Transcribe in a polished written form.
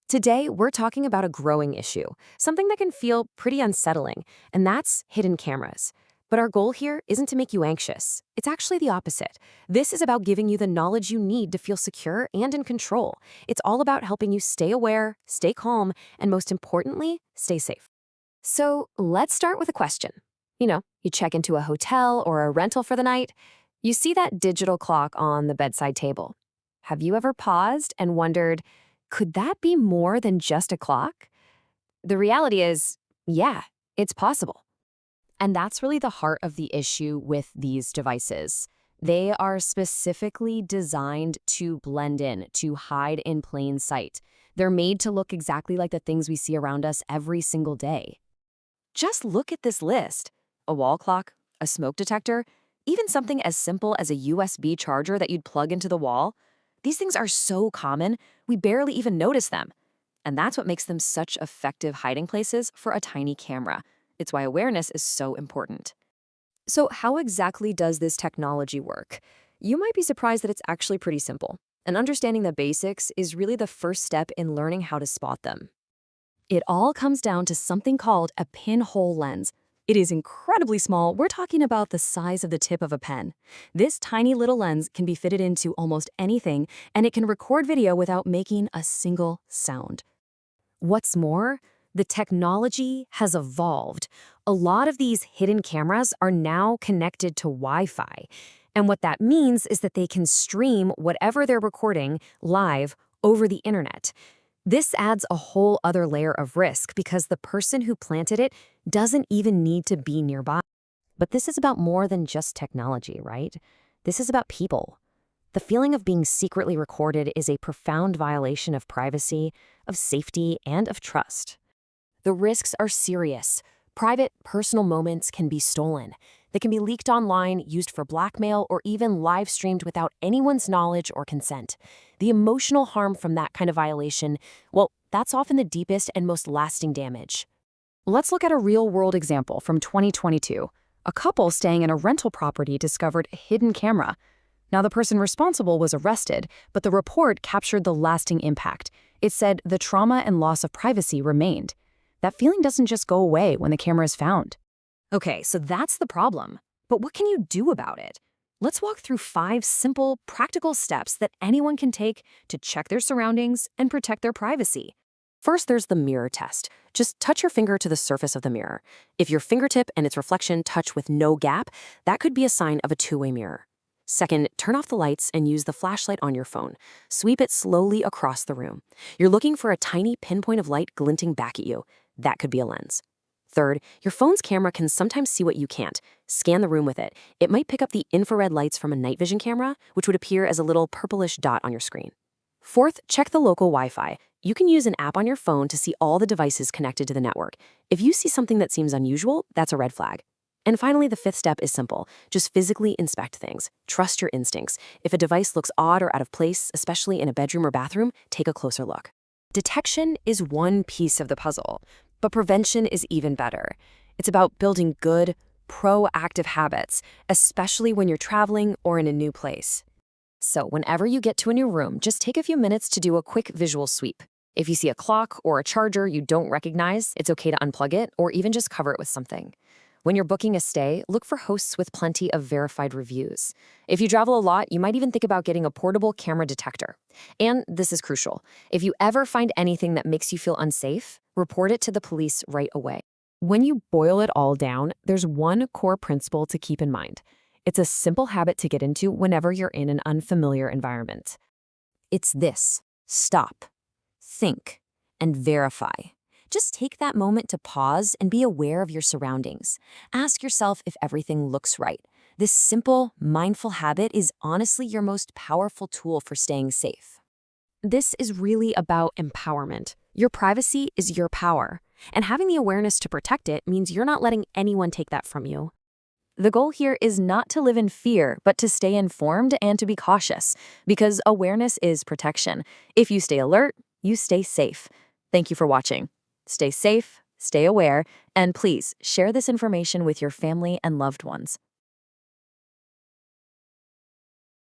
Today, we're talking about a growing issue, something that can feel pretty unsettling, and that's hidden cameras. But our goal here isn't to make you anxious. It's actually the opposite. This is about giving you the knowledge you need to feel secure and in control. It's all about helping you stay aware, stay calm, and most importantly, stay safe. So let's start with a question. You check into a hotel or a rental for the night. You see that digital clock on the bedside table. Have you ever paused and wondered, could that be more than just a clock? The reality is, yeah, it's possible. And that's really the heart of the issue with these devices. They are specifically designed to blend in, to hide in plain sight. They're made to look exactly like the things we see around us every single day. Just look at this list. A wall clock, a smoke detector, even something as simple as a USB charger that you'd plug into the wall. These things are so common, we barely even notice them. And that's what makes them such effective hiding places for a tiny camera. It's why awareness is so important. So how exactly does this technology work? You might be surprised that it's actually pretty simple. And understanding the basics is really the first step in learning how to spot them. It all comes down to something called a pinhole lens. It is incredibly small. We're talking about the size of the tip of a pen. This tiny little lens can be fitted into almost anything, and it can record video without making a single sound. What's more, the technology has evolved. A lot of these hidden cameras are now connected to Wi-Fi. And what that means is that they can stream whatever they're recording live over the internet. This adds a whole other layer of risk because the person who planted it doesn't even need to be nearby. But this is about more than just technology, right? This is about people. The feeling of being secretly recorded is a profound violation of privacy, of safety, and of trust. The risks are serious. Private, personal moments can be stolen. They can be leaked online, used for blackmail, or even live-streamed without anyone's knowledge or consent. The emotional harm from that kind of violation, well, that's often the deepest and most lasting damage. Let's look at a real-world example from 2022. A couple staying in a rental property discovered a hidden camera. Now, the person responsible was arrested, but the report captured the lasting impact. It said the trauma and loss of privacy remained. That feeling doesn't just go away when the camera is found. Okay, so that's the problem. But what can you do about it? Let's walk through 5 simple, practical steps that anyone can take to check their surroundings and protect their privacy. First, there's the mirror test. Just touch your finger to the surface of the mirror. If your fingertip and its reflection touch with no gap, that could be a sign of a two-way mirror. Second, turn off the lights and use the flashlight on your phone. Sweep it slowly across the room. You're looking for a tiny pinpoint of light glinting back at you. That could be a lens. Third, your phone's camera can sometimes see what you can't. Scan the room with it. It might pick up the infrared lights from a night vision camera, which would appear as a little purplish dot on your screen. Fourth, check the local Wi-Fi. You can use an app on your phone to see all the devices connected to the network. If you see something that seems unusual, that's a red flag. And finally, the 5th step is simple. Just physically inspect things. Trust your instincts. If a device looks odd or out of place, especially in a bedroom or bathroom, take a closer look. Detection is one piece of the puzzle, but prevention is even better. It's about building good, proactive habits, especially when you're traveling or in a new place. So whenever you get to a new room, just take a few minutes to do a quick visual sweep. If you see a clock or a charger you don't recognize, it's okay to unplug it or even just cover it with something. When you're booking a stay, look for hosts with plenty of verified reviews. If you travel a lot, you might even think about getting a portable camera detector. And this is crucial. If you ever find anything that makes you feel unsafe, report it to the police right away. When you boil it all down, there's one core principle to keep in mind. It's a simple habit to get into whenever you're in an unfamiliar environment. It's this: stop, think, and verify. Just take that moment to pause and be aware of your surroundings. Ask yourself if everything looks right. This simple, mindful habit is honestly your most powerful tool for staying safe. This is really about empowerment. Your privacy is your power, and having the awareness to protect it means you're not letting anyone take that from you. The goal here is not to live in fear, but to stay informed and to be cautious, because awareness is protection. If you stay alert, you stay safe. Thank you for watching. Stay safe, stay aware, and please share this information with your family and loved ones.